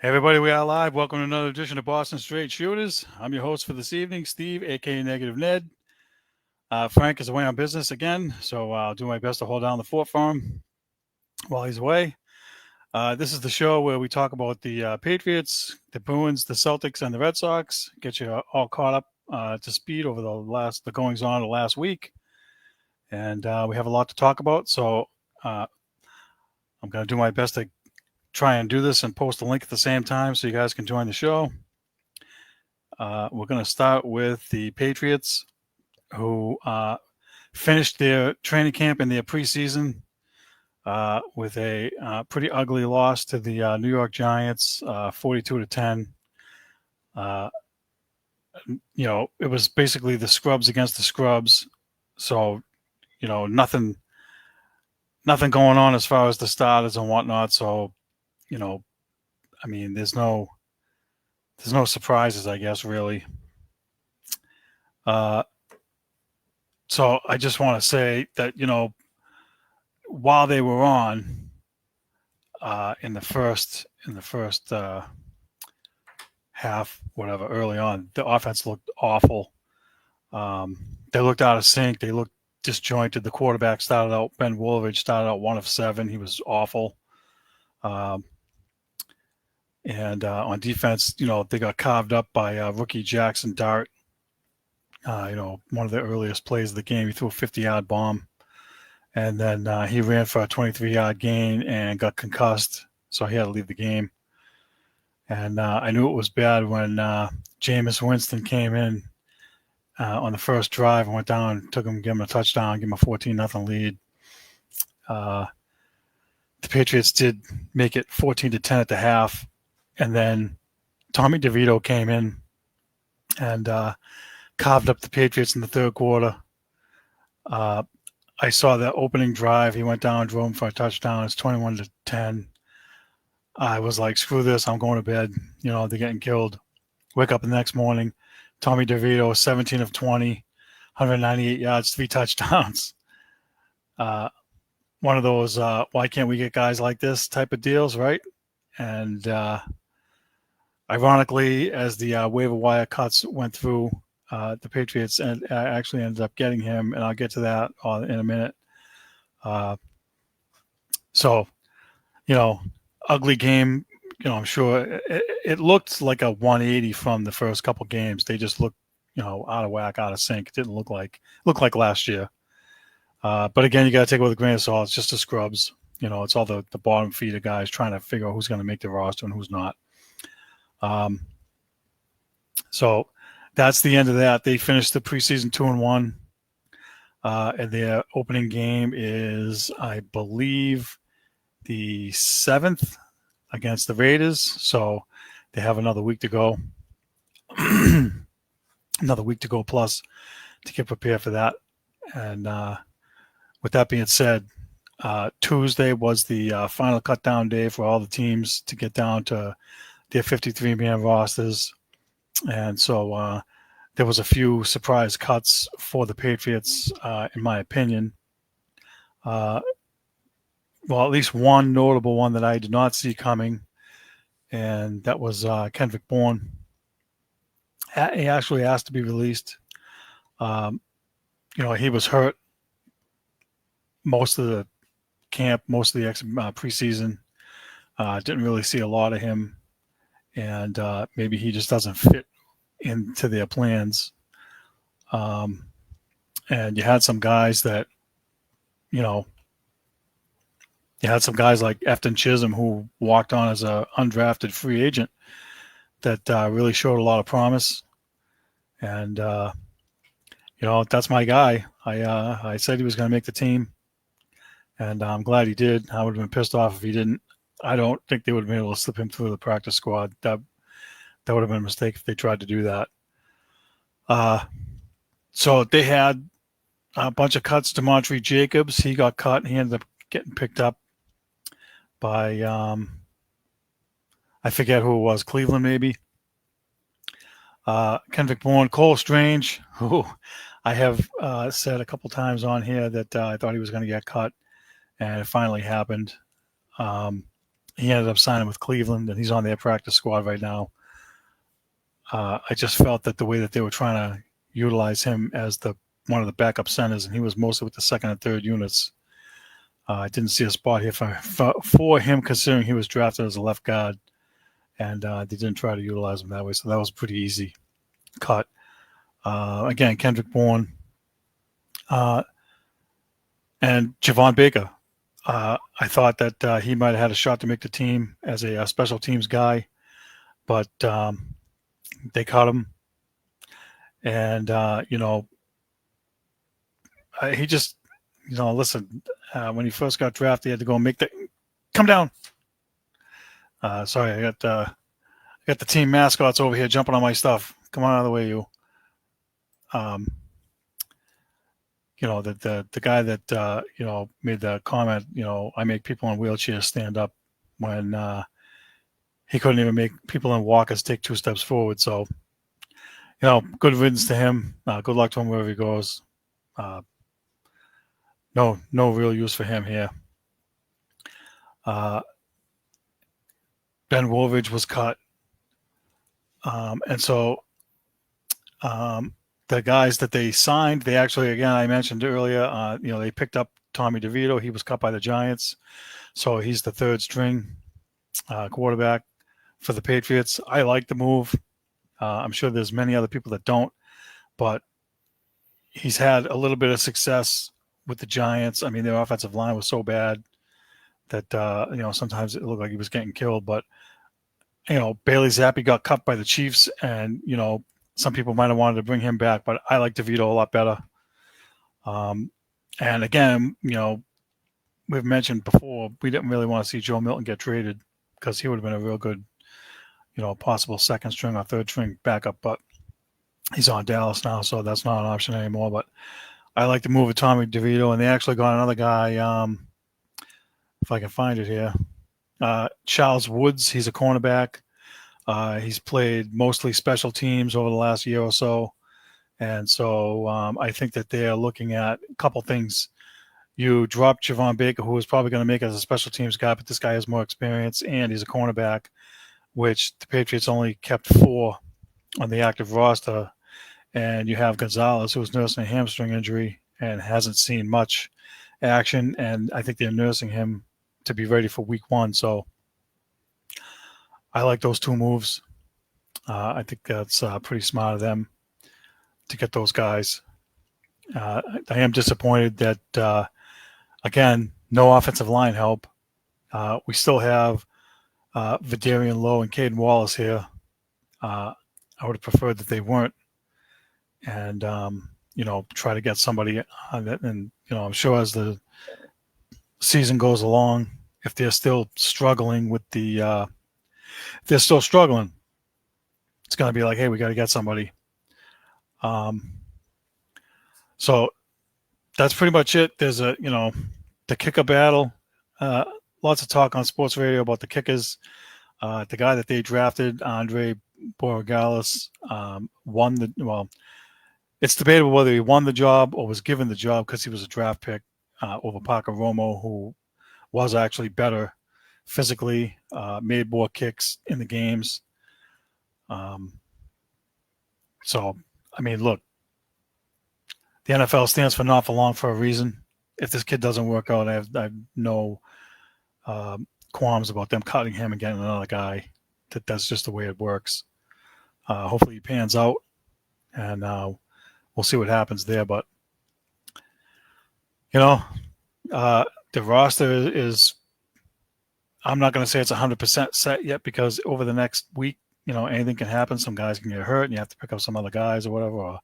Hey everybody, we are live. Welcome to another edition of Boston Straight Shooters. I'm your host for this evening, Steve, aka Negative Ned. Frank is away on business again, so I'll do my best to hold down the fort for him while he's away. This is the show where we talk about the Patriots, the Bruins, the Celtics, and the Red Sox. Get you all caught up to speed over the goings on of the last week, and we have a lot to talk about. So I'm going to do my best to try and do this and post a link at the same time so you guys can join the show. We're going to start with the Patriots, who finished their training camp and their preseason with a pretty ugly loss to the New York Giants, 42-10. It was basically the scrubs against the scrubs. So, nothing going on as far as the starters and whatnot. So, there's no surprises, I guess, really. So I just want to say that, while they were on in the first half, whatever, early on, the offense looked awful. They looked out of sync. They looked disjointed. The quarterback Ben Woolridge started out 1 of 7. He was awful. And on defense, they got carved up by rookie Jackson Dart. One of the earliest plays of the game. He threw a 50-yard bomb. And then he ran for a 23-yard gain and got concussed, so he had to leave the game. And I knew it was bad when Jameis Winston came in on the first drive and went down, gave him a touchdown, gave him a 14-0 lead. The Patriots did make it 14-10 at the half, and then Tommy DeVito came in and carved up the Patriots in the third quarter. I saw the opening drive. He went down, drove him for a touchdown. It's 21-10. I was like, screw this. I'm going to bed. They're getting killed. Wake up the next morning. Tommy DeVito, 17 of 20, 198 yards, 3 touchdowns. One of those, why can't we get guys like this type of deals, right? And ironically, as the waiver wire cuts went through, the Patriots actually ended up getting him, and I'll get to that in a minute. So, ugly game. I'm sure it looked like a 180 from the first couple games. They just looked, out of whack, out of sync. It didn't look like last year. But again, you got to take it with a grain of salt. It's just the scrubs. It's all the bottom feeder guys trying to figure out who's going to make the roster and who's not. So that's the end of that. They finished the preseason 2-1. And their opening game is, I believe, the 7th against the Raiders. So they have another week to go. Another week to go plus to get prepared for that. And with that being said, Tuesday was the final cut down day for all the teams to get down to their 53-man rosters. And so there was a few surprise cuts for the Patriots, in my opinion. Well, at least one notable one that I did not see coming, and that was Kendrick Bourne. He actually asked to be released. He was hurt most of the camp, most of the preseason. Didn't really see a lot of him, and maybe he just doesn't fit into their plans. And you had some guys that, you had some guys like Efton Chisholm who walked on as an undrafted free agent that really showed a lot of promise. And, that's my guy. I said he was going to make the team, and I'm glad he did. I would have been pissed off if he didn't. I don't think they would have been able to slip him through the practice squad. That would have been a mistake if they tried to do that. So they had a bunch of cuts. DeMontre Jacobs, he got cut. He ended up getting picked up by, I forget who it was, Cleveland maybe. Kendrick Bourne, Cole Strange, who I have said a couple times on here that I thought he was going to get cut, and it finally happened. he ended up signing with Cleveland, and he's on their practice squad right now. I just felt that the way that they were trying to utilize him as one of the backup centers, and he was mostly with the second and third units. I didn't see a spot here for him, considering he was drafted as a left guard, and they didn't try to utilize him that way. So that was pretty easy cut. Again, Kendrick Bourne and Javon Baker. I thought that he might have had a shot to make the team as a special teams guy, but they cut him. And, he just, listen, when he first got drafted, he had to go and come down. Sorry, I got the team mascots over here jumping on my stuff. Come on out of the way, you. The guy that, made the comment, I make people in wheelchairs stand up when he couldn't even make people in walkers take 2 steps forward. So, good riddance to him. Good luck to him wherever he goes. No real use for him here. Ben Woolridge was cut. And so the guys that they signed, they actually, again, I mentioned earlier, they picked up Tommy DeVito. He was cut by the Giants. So he's the third string quarterback for the Patriots. I like the move. I'm sure there's many other people that don't, but he's had a little bit of success with the Giants. I mean, their offensive line was so bad that, sometimes it looked like he was getting killed. But, Bailey Zappi got cut by the Chiefs, and, some people might have wanted to bring him back, but I like DeVito a lot better. And again, we've mentioned before, we didn't really want to see Joe Milton get traded because he would have been a real good, possible second string or third string backup, but he's on Dallas now, so that's not an option anymore. But I like the move of Tommy DeVito, and they actually got another guy, if I can find it here, Charles Woods. He's a cornerback. He's played mostly special teams over the last year or so, and so I think that they are looking at a couple things. You drop Javon Baker, who is probably going to make it as a special teams guy, but this guy has more experience, and he's a cornerback, which the Patriots only kept 4 on the active roster. And you have Gonzalez, who's nursing a hamstring injury and hasn't seen much action. And I think they're nursing him to be ready for week 1. So I like those 2 moves. I think that's pretty smart of them to get those guys. I am disappointed that, again, no offensive line help. We still have Vidarian Lowe and Caden Wallace here. I would have preferred that they weren't. And, try to get somebody on that. And, I'm sure as the season goes along, if they're still struggling with if they're still struggling, it's going to be like, hey, we got to get somebody. So that's pretty much it. There's the kicker battle. Lots of talk on sports radio about the kickers. The guy that they drafted, Andre Borregales, it's debatable whether he won the job or was given the job because he was a draft pick over Parker Romo, who was actually better physically, made more kicks in the games. So, I mean, look, the NFL stands for not for long for a reason. If this kid doesn't work out, I have no qualms about them cutting him and getting another guy. That's just the way it works. Hopefully he pans out, and we'll see what happens there. But, the roster is, I'm not going to say it's 100% set yet because over the next week, anything can happen. Some guys can get hurt and you have to pick up some other guys or whatever. Or,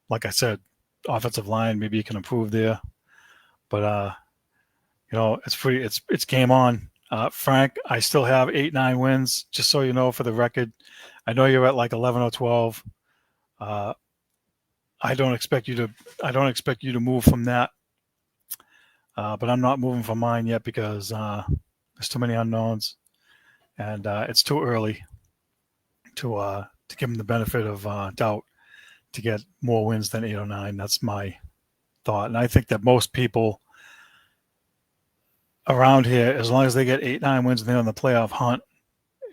like I said, offensive line, maybe you can improve there. But, it's game on. Frank, I still have 8-9 wins, just so you know, for the record. I know you're at like 11 or 12. I don't expect you to move from that. But I'm not moving from mine yet because there's too many unknowns, and it's too early to give them the benefit of doubt to get more wins than 8 or 9. That's my thought, and I think that most people around here, as long as they get 8-9 wins and they're on the playoff hunt,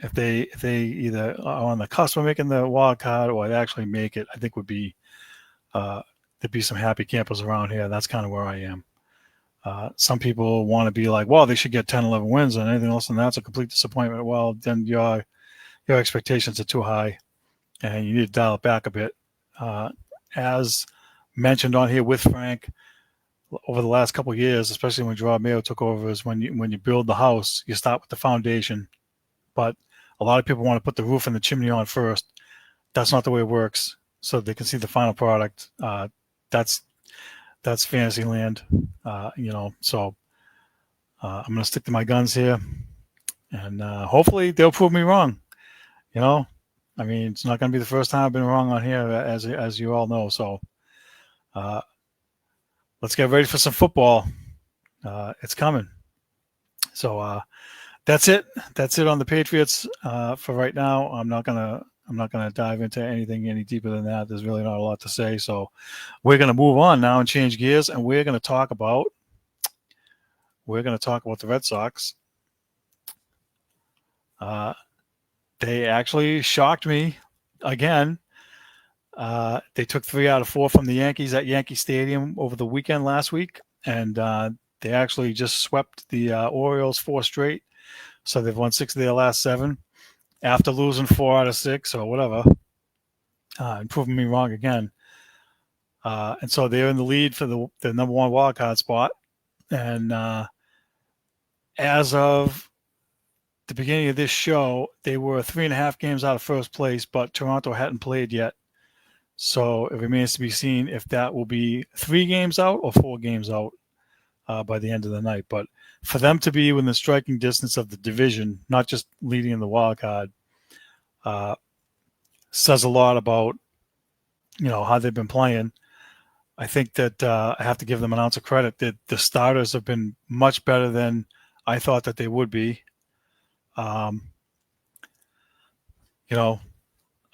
if they either are on the cusp of making the wild card or they actually make it, I think would be there'd be some happy campers around here. That's kind of where I am. Some people want to be like, well, they should get 10, 11 wins, and anything else than that's a complete disappointment. Well, then your expectations are too high, and you need to dial it back a bit. As mentioned on here with Frank, over the last couple of years, especially when Gerard Mayo took over, is when you build the house, you start with the foundation. But a lot of people want to put the roof and the chimney on first. That's not the way it works. So they can see the final product. That's fantasy land, So I'm going to stick to my guns here, and hopefully they'll prove me wrong. I mean, it's not going to be the first time I've been wrong on here, as you all know. So let's get ready for some football. It's coming. So that's it. That's it on the Patriots for right now. I'm not gonna dive into anything any deeper than that. There's really not a lot to say. So we're gonna move on now and change gears, and we're gonna talk about the Red Sox. They actually shocked me again. They took 3 out of 4 from the Yankees at Yankee Stadium over the weekend last week, and they actually just swept the Orioles 4 straight. So they've won 6 of their last 7 after losing 4 out of 6 or whatever, and proving me wrong again. And so they're in the lead for the number 1 wildcard spot. And as of the beginning of this show, they were 3.5 games out of first place, but Toronto hadn't played yet. So it remains to be seen if that will be 3 games out or 4 games out by the end of the night. But for them to be within striking distance of the division, not just leading in the wild card, says a lot about how they've been playing. I think that I have to give them an ounce of credit that the starters have been much better than I thought that they would be. I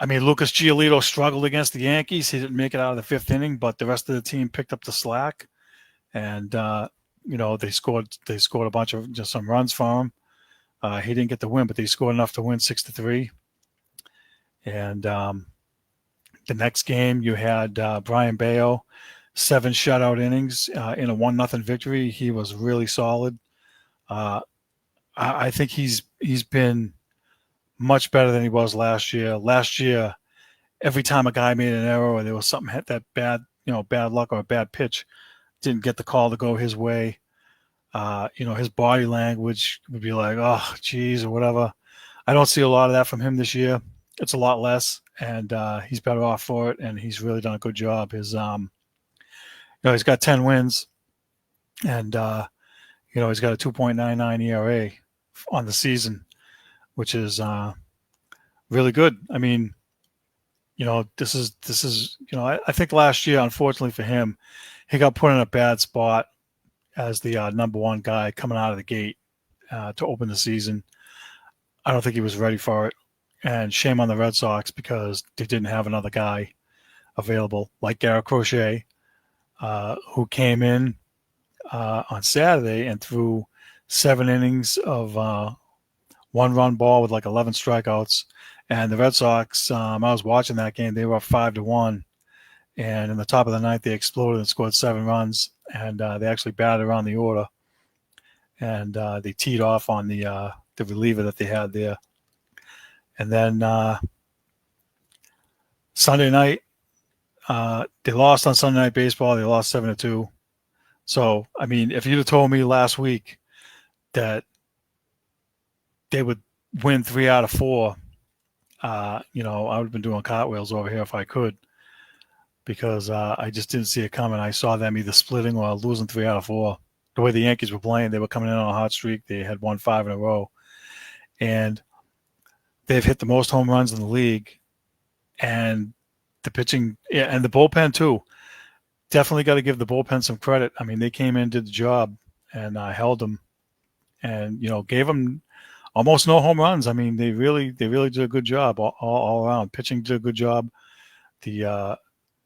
mean, Lucas Giolito struggled against the Yankees. He didn't make it out of the 5th inning, but the rest of the team picked up the slack, and they scored a bunch of just some runs for him. He didn't get the win, but they scored enough to win 6-3. And the next game, you had Brian Bayo, 7 shutout innings in a 1-0 victory. He was really solid. I think he's been much better than he was last year. Last year, every time a guy made an error or there was something hit that bad luck or a bad pitch, didn't get the call to go his way. His body language would be like, oh, geez, or whatever. I don't see a lot of that from him this year. It's a lot less, and he's better off for it, and he's really done a good job. He's got 10 wins, and, he's got a 2.99 ERA on the season, which is really good. I mean, this is I think last year, unfortunately for him, he got put in a bad spot as the number 1 guy coming out of the gate to open the season. I don't think he was ready for it. And shame on the Red Sox because they didn't have another guy available like Garrett Crochet, who came in on Saturday and threw 7 innings of 1-run ball with like 11 strikeouts. And the Red Sox, I was watching that game, they were up 5-1. And in the top of the 9th, they exploded and scored 7 runs. And they actually batted around the order. And they teed off on the reliever that they had there. And then Sunday night, they lost on Sunday Night Baseball. They lost 7-2. So, I mean, if you'd have told me last week that they would win 3 out of 4, I would have been doing cartwheels over here if I could, because I just didn't see it coming. I saw them either splitting or losing 3 out of 4. The way the Yankees were playing, they were coming in on a hot streak. They had won 5 in a row. And they've hit the most home runs in the league. And the pitching, and the bullpen too. Definitely got to give the bullpen some credit. I mean, they came in, did the job, and held them, and gave them almost no home runs. I mean, they really did a good job all around. Pitching did a good job. The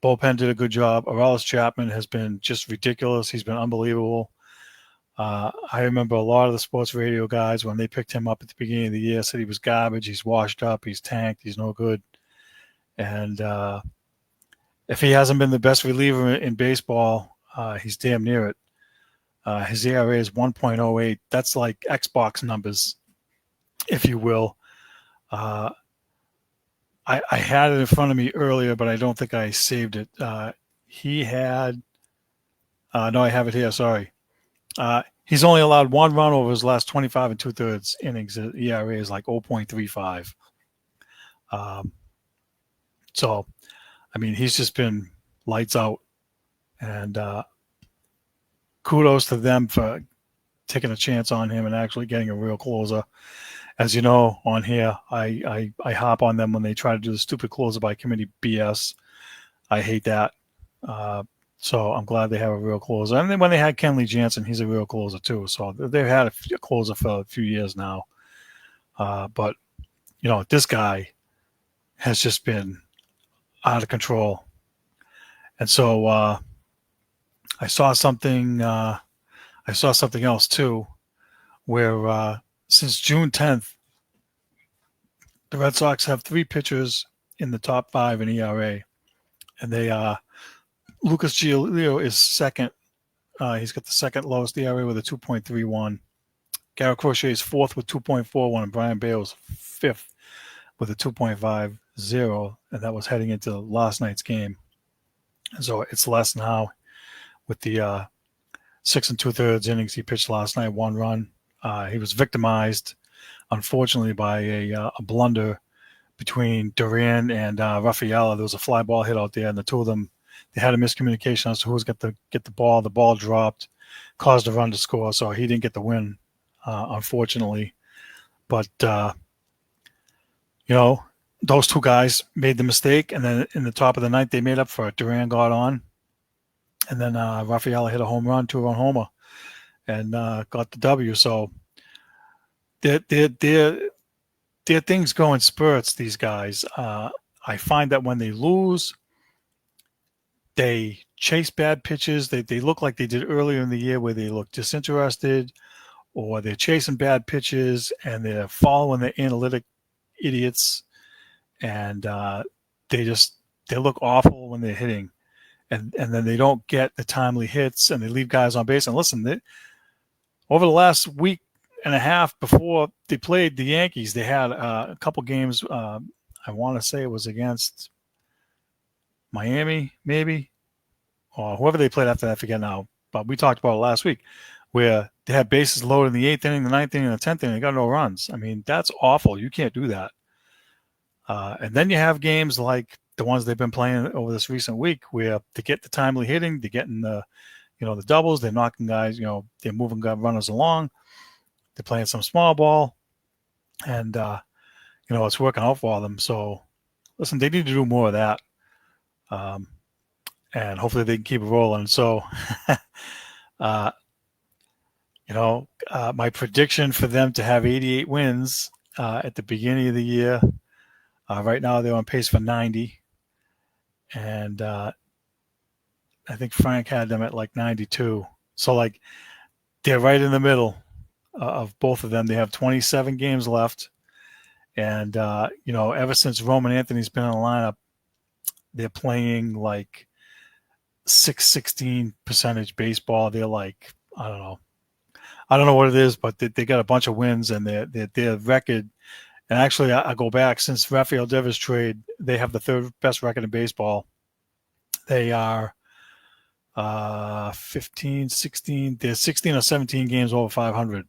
bullpen did a good job. Aroldis Chapman has been just ridiculous. He's been unbelievable. I remember a lot of the sports radio guys, when they picked him up at the beginning of the year, said he was garbage, he's washed up, he's tanked, he's no good. And if he hasn't been the best reliever in baseball, he's damn near it. His ERA is 1.08. That's like Xbox numbers, if you will. I had it in front of me earlier, but I don't think I saved it. He had no, I have it here. Sorry. He's only allowed one run over his last 25 and 2/3 innings. The ERA is like 0.35. So, I mean, he's just been lights out. And kudos to them for taking a chance on him and actually getting a real closer. As you know, on here, I hop on them when they try to do the stupid closer by committee BS. I hate that. So I'm glad they have a real closer. And then when they had Kenley Jansen, he's a real closer too. So they've had a closer for a few years now. But, you know, this guy has just been out of control. And so I saw something else too, where since June 10th, the Red Sox have 3 pitchers in the top 5 in ERA. And they Lucas Giolito is second. He's got the second lowest ERA with a 2.31. Garrett Crochet is fourth with 2.41, and Brian Bale's fifth with a 2.50, and that was heading into last night's game. And so it's less now with the 6 2/3 innings he pitched last night, 1 run. He was victimized, unfortunately, by a blunder between Duran and Rafaela. There was a fly ball hit out there, and the two of them, they had a miscommunication as to who was going to get the ball. The ball dropped, caused a run to score, so he didn't get the win, unfortunately. But, you know, those two guys made the mistake, and then in the top of the ninth, they made up for it. Duran got on, and then Rafaela hit a home run, 2-run homer, and got the W. So their things go in spurts, these guys. I find that when they lose, they chase bad pitches. They look like they did earlier in the year, where they look disinterested, or they're chasing bad pitches and they're following the analytic idiots, and they look awful when they're hitting, and then they don't get the timely hits, and they leave guys on base. And listen, over the last week and a half before they played the Yankees, they had a couple games. I want to say it was against Miami, maybe, or whoever they played after that, I forget now. But we talked about it last week, where they had bases loaded in the 8th inning, the 9th inning, and the 10th inning. They got no runs. I mean, that's awful. You can't do that. And then you have games like the ones they've been playing over this recent week, where they get the timely hitting, they're getting the doubles, they're knocking guys, they're moving runners along, they're playing some small ball, and it's working out for them. So, listen, they need to do more of that. And hopefully they can keep it rolling. So, my prediction for them to have 88 wins at the beginning of the year, right now they're on pace for 90. And I think Frank had them at like 92. So, like, they're right in the middle of both of them. They have 27 games left. And, ever since Roman Anthony's been in the lineup, they're playing like 616 percentage baseball. They're like, I don't know what it is, but they got a bunch of wins, and their record. And actually, I go back since Rafael Devers trade, they have the 3rd best record in baseball. They are 15, 16. They're 16 or 17 games over 500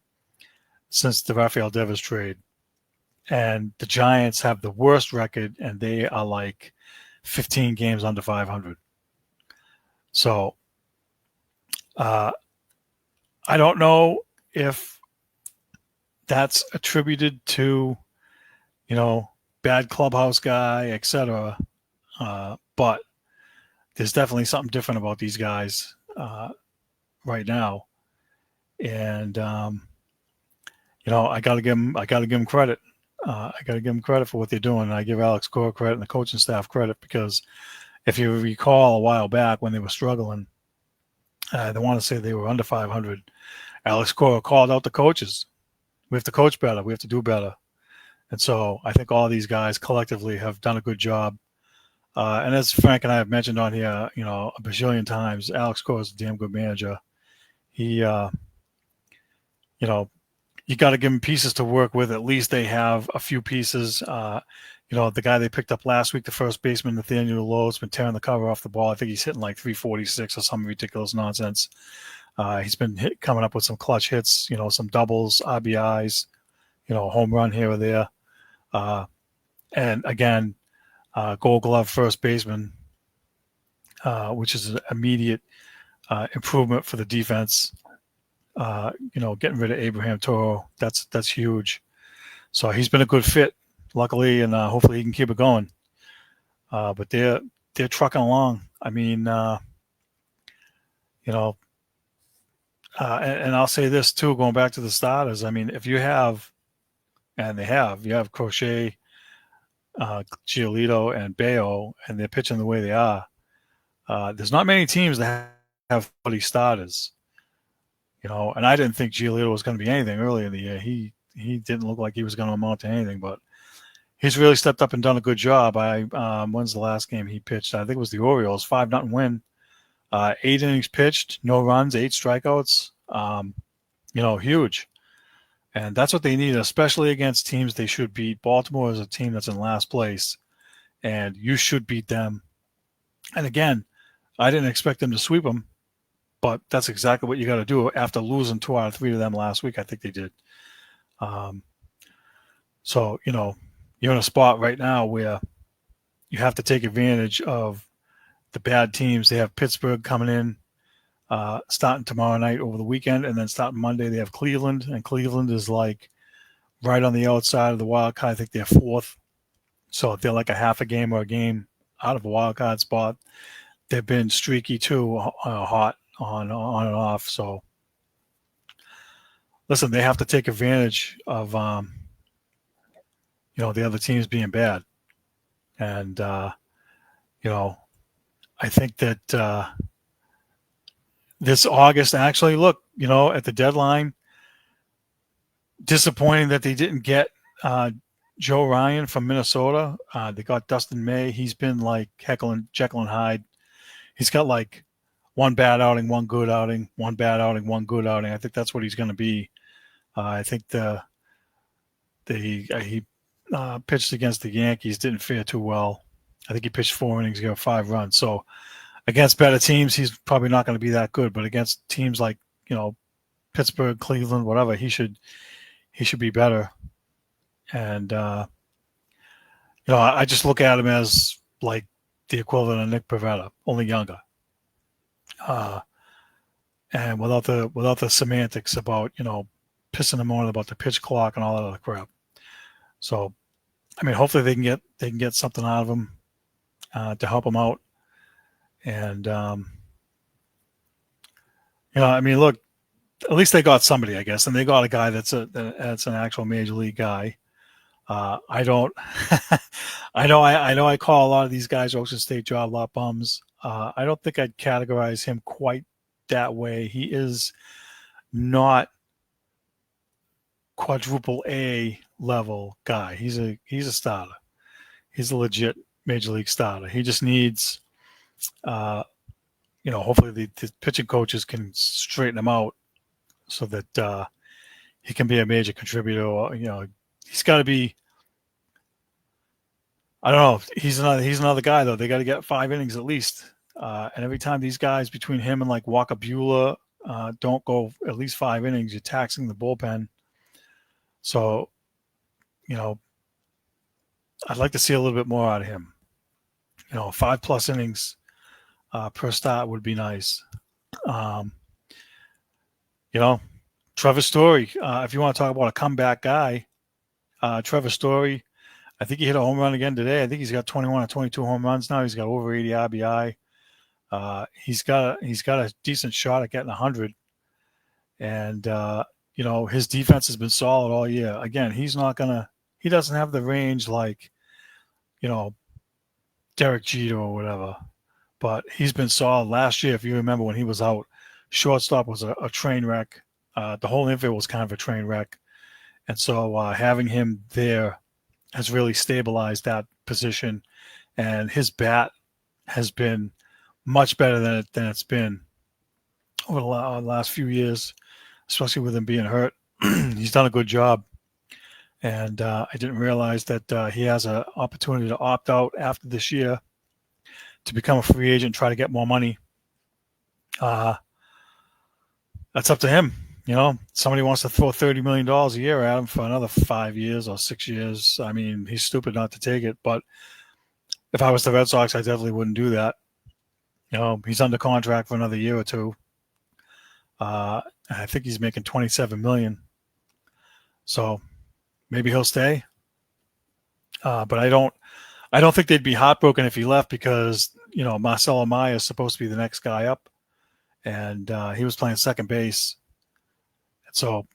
since the Rafael Devers trade. And the Giants have the worst record, and they are like 15 games under 500. So I don't know if that's attributed to, bad clubhouse guy, etc. But there's definitely something different about these guys right now. And, I got to give them credit. I got to give them credit for what they're doing. And I give Alex Cora credit and the coaching staff credit, because if you recall a while back when they were struggling, they want to say they were under 500. Alex Cora called out the coaches. We have to coach better. We have to do better. And so I think all these guys collectively have done a good job. And as Frank and I have mentioned on here, a bajillion times, Alex Cora is a damn good manager. He, you got to give them pieces to work with. At least they have a few pieces. The guy they picked up last week, the first baseman, Nathaniel Lowe's been tearing the cover off the ball. I think he's hitting like 346 or some ridiculous nonsense. He's been coming up with some clutch hits, some doubles, RBIs, home run here or there. And again, Gold Glove first baseman, which is an immediate improvement for the defense. Getting rid of Abraham Toro, that's huge. So he's been a good fit, luckily, and hopefully he can keep it going. But they're trucking along. I mean, and I'll say this too, going back to the starters. I mean, if you have, and you have Crochet, Giolito, and Bayo, and they're pitching the way they are, there's not many teams that have 40 starters. And I didn't think Giolito was going to be anything early in the year. He didn't look like he was going to amount to anything, but he's really stepped up and done a good job. When's the last game he pitched? I think it was the Orioles, 5-0 win. 8 innings pitched, no runs, 8 strikeouts. Huge. And that's what they need, especially against teams they should beat. Baltimore is a team that's in last place, and you should beat them. And again, I didn't expect them to sweep them, but that's exactly what you got to do after losing 2 out of 3 to them last week. I think they did. So, you're in a spot right now where you have to take advantage of the bad teams. They have Pittsburgh coming in, starting tomorrow night over the weekend, and then starting Monday they have Cleveland, and Cleveland is like right on the outside of the wild card. I think they're 4th. So if they're like a half a game or a game out of a wild card spot, they've been streaky too, hot on and off. So listen, they have to take advantage of the other teams being bad. And I think that this August, actually, look, at the deadline, disappointing that they didn't get Joe Ryan from Minnesota. They got Dustin May. He's been like Jekyll and Hyde. He's got like one bad outing, one good outing, one bad outing, one good outing. I think that's what he's going to be. I think he pitched against the Yankees, didn't fare too well. I think he pitched 4 innings, got 5 runs. So against better teams, he's probably not going to be that good. But against teams like Pittsburgh, Cleveland, whatever, he should be better. And I just look at him as like the equivalent of Nick Pivetta, only younger. And without the semantics about pissing him on about the pitch clock and all that other crap. So, I mean, hopefully they can get something out of him to help him out. And I mean, look, at least they got somebody, I guess, and they got a guy that's an actual major league guy. I don't. I know I call a lot of these guys Ocean State job lot bums. I don't think I'd categorize him quite that way. He is not quadruple A level guy. He's a starter. He's a legit major league starter. He just needs, hopefully the pitching coaches can straighten him out so that he can be a major contributor. He's got to be. I don't know. He's another guy though. They got to get 5 innings at least. And every time these guys between him and like Walker Buehler don't go at least 5 innings, you're taxing the bullpen. So, I'd like to see a little bit more out of him. 5+ innings per start would be nice. Trevor Story, if you want to talk about a comeback guy, Trevor Story, I think he hit a home run again today. I think he's got 21 or 22 home runs now. He's got over 80 RBI. He's got a decent shot at getting 100. And, his defense has been solid all year. Again, he doesn't have the range like, Derek Jeter or whatever, but he's been solid last year. If you remember when he was out, shortstop was a train wreck. the whole infield was kind of a train wreck. And so having him there has really stabilized that position. And his bat has been much better than it's been over the last few years, especially with him being hurt. He's done a good job. And I didn't realize that he has an opportunity to opt out after this year to become a free agent and try to get more money. That's up to him. Somebody wants to throw $30 million a year at him for another 5 years or 6 years. I mean, he's stupid not to take it. But if I was the Red Sox, I definitely wouldn't do that. He's under contract for another year or two. I think he's making $27 million. So maybe he'll stay. But I don't think they'd be heartbroken if he left because, Marcelo Maya is supposed to be the next guy up. And he was playing second base. So,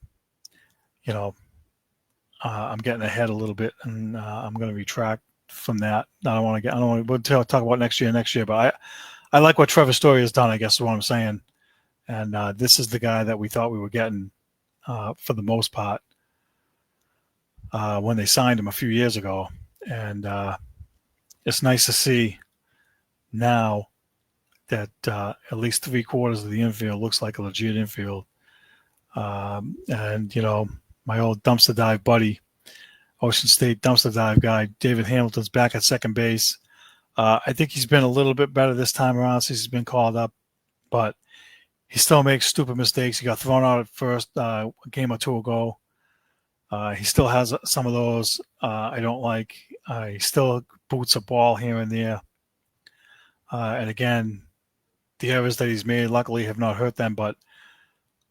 I'm getting ahead a little bit, and I'm going to retract from that. We'll talk about next year, but I like what Trevor Story has done, I guess is what I'm saying. And this is the guy that we thought we were getting for the most part when they signed him a few years ago. And it's nice to see now that at least 3/4 of the infield looks like a legit infield. And, my old dumpster dive buddy, Ocean State dumpster dive guy, David Hamilton's back at second base. I think he's been a little bit better this time around since he's been called up, but he still makes stupid mistakes. He got thrown out at first a game or two ago. He still has some of those I don't like. He still boots a ball here and there. And again, the errors that he's made luckily have not hurt them, but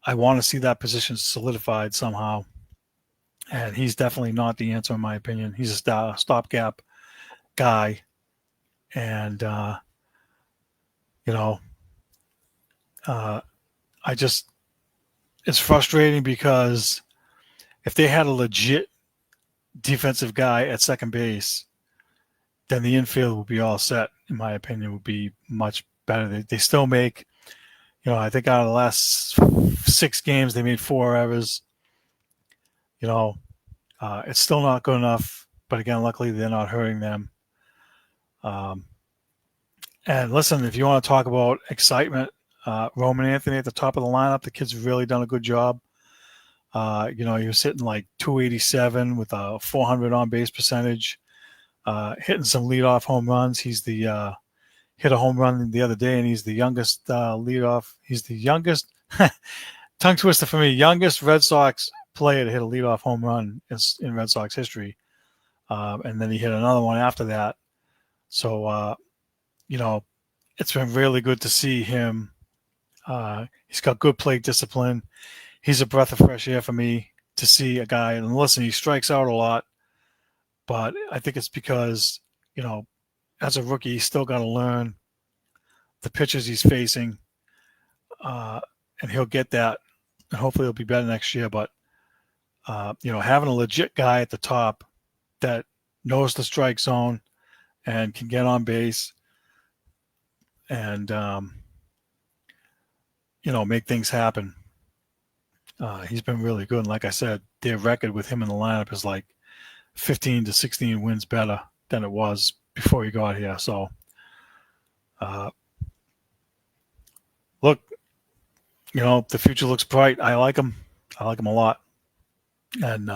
I want to see that position solidified somehow. And he's definitely not the answer, in my opinion. He's a stopgap guy. And, it's frustrating because if they had a legit defensive guy at second base, then the infield would be all set, in my opinion, would be much better. They still make, I think out of the last 6 games, they made 4 errors. It's still not good enough, but again, luckily they're not hurting them. And listen, if you want to talk about excitement, Roman Anthony at the top of the lineup, the kid's really done a good job. He was hitting like 287 with a 400 on base percentage, hitting some leadoff home runs. He's hit a home run the other day, and he's the youngest leadoff. He's the youngest, tongue twister for me, youngest Red Sox player to hit a leadoff home run in Red Sox history. And then he hit another one after that. So, it's been really good to see him. He's got good plate discipline. He's a breath of fresh air for me to see a guy. And listen, he strikes out a lot, but I think it's because, as a rookie, he's still got to learn the pitches he's facing, and he'll get that, and hopefully he'll be better next year. But, having a legit guy at the top that knows the strike zone and can get on base and, make things happen. He's been really good. And like I said, their record with him in the lineup is like 15 to 16 wins better than it was before he got here. So, look, the future looks bright. I like him. I like him a lot. And,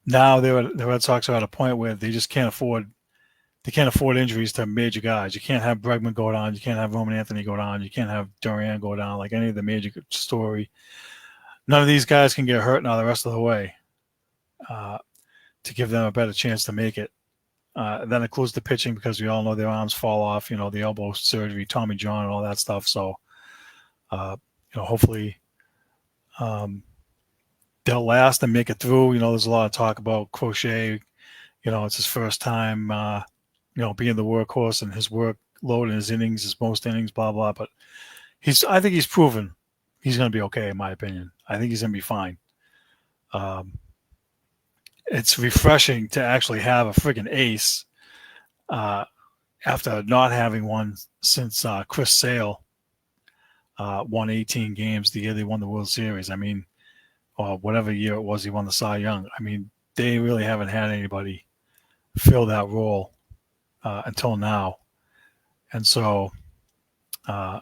now the Red Sox are at a point where they just can't afford injuries to major guys. You can't have Bregman go down. You can't have Roman Anthony go down. You can't have Duran go down, like any of the major story. None of these guys can get hurt now the rest of the way to give them a better chance to make it. That includes the pitching because we all know their arms fall off, the elbow surgery, Tommy John, and all that stuff. So, hopefully they'll last and make it through. There's a lot of talk about Crochet. It's his first time, being the workhorse, and his workload in his innings is most innings, blah, blah. But I think he's proven he's going to be okay, in my opinion. I think he's going to be fine. It's refreshing to actually have a friggin' ace after not having one since Chris Sale won 18 games the year they won the World Series. I mean, or whatever year it was he won the Cy Young. I mean, they really haven't had anybody fill that role until now. And so I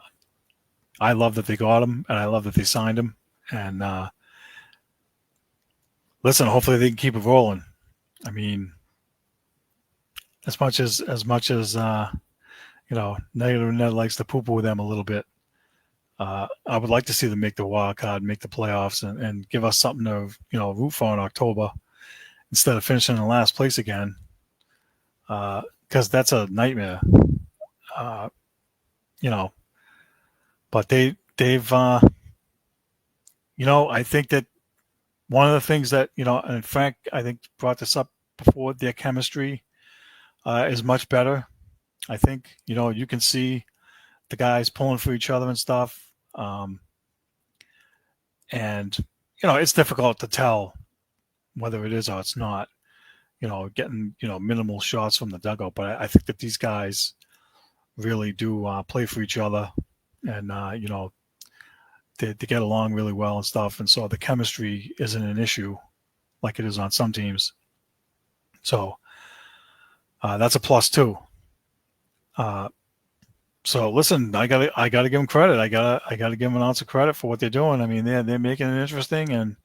love that they got him, and I love that they signed him. And listen, hopefully they can keep it rolling. I mean, as much as Negative Ned likes to poo-poo them a little bit, I would like to see them make the wild card, make the playoffs, and give us something to root for in October instead of finishing in last place again. Because that's a nightmare. But they've I think that one of the things that and Frank I think brought this up before, their chemistry is much better. I think you can see the guys pulling for each other and stuff, and it's difficult to tell whether it is or it's not. Getting minimal shots from the dugout, but I think that these guys really do play for each other, and they get along really well and stuff, and so the chemistry isn't an issue like it is on some teams. So that's a plus too. So listen, I gotta give them credit. I gotta give them an ounce of credit for what they're doing. I mean, they're making it interesting, and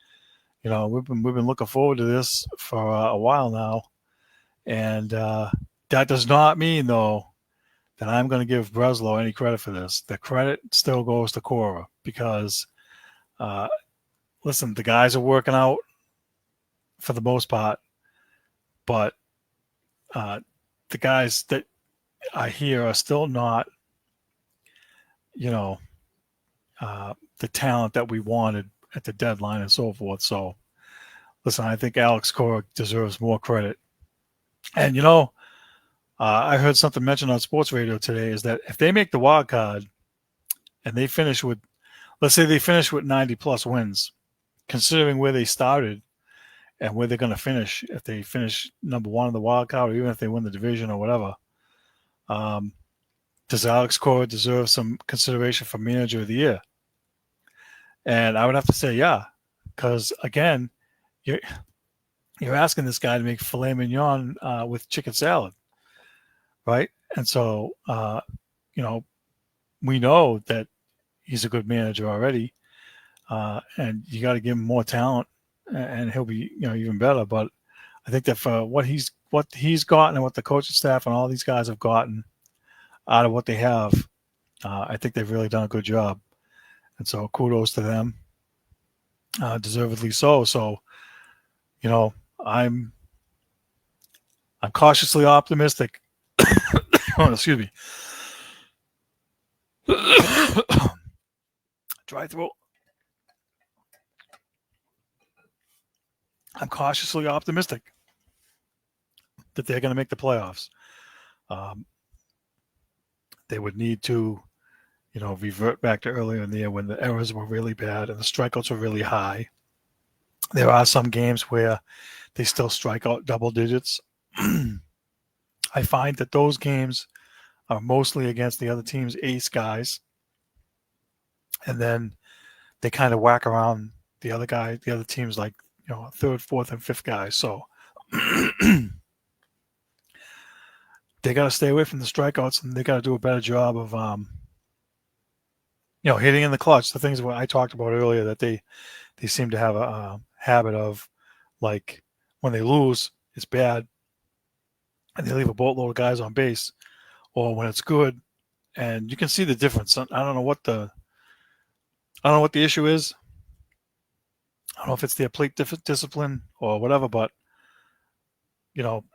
we've been looking forward to this for a while now, and that does not mean though that I'm going to give Breslow any credit for this. The credit still goes to Cora because, listen, the guys are working out for the most part, but the guys that I hear are still not, the talent that we wanted at the deadline and so forth. So, listen, I think Alex Cora deserves more credit. And, I heard something mentioned on sports radio today is that if they make the wild card and they finish with, let's say they finish with 90 plus wins, considering where they started and where they're going to finish, if they finish number one in the wild card, or even if they win the division or whatever, does Alex Cora deserve some consideration for manager of the year? And I would have to say, yeah, because again, you're asking this guy to make filet mignon with chicken salad. Right. And so, we know that he's a good manager already, and you got to give him more talent and he'll be, even better. But I think that for what he's gotten and what the coaching staff and all these guys have gotten out of what they have, I think they've really done a good job. And so kudos to them, deservedly so. So, I'm cautiously optimistic. Oh, excuse me. Dry throat. I'm cautiously optimistic that they're going to make the playoffs. They would need to, revert back to earlier in the year when the errors were really bad and the strikeouts were really high. There are some games where they still strike out double digits. I find that those games are mostly against the other team's ace guys. And then they kind of whack around the other teams like, third, fourth, and fifth guys. So they got to stay away from the strikeouts, and they got to do a better job of, hitting in the clutch. The things I talked about earlier that they seem to have a habit of, like when they lose, it's bad, and they leave a boatload of guys on base, or when it's good, and you can see the difference. I don't know what the issue is. I don't know if it's their plate discipline or whatever, but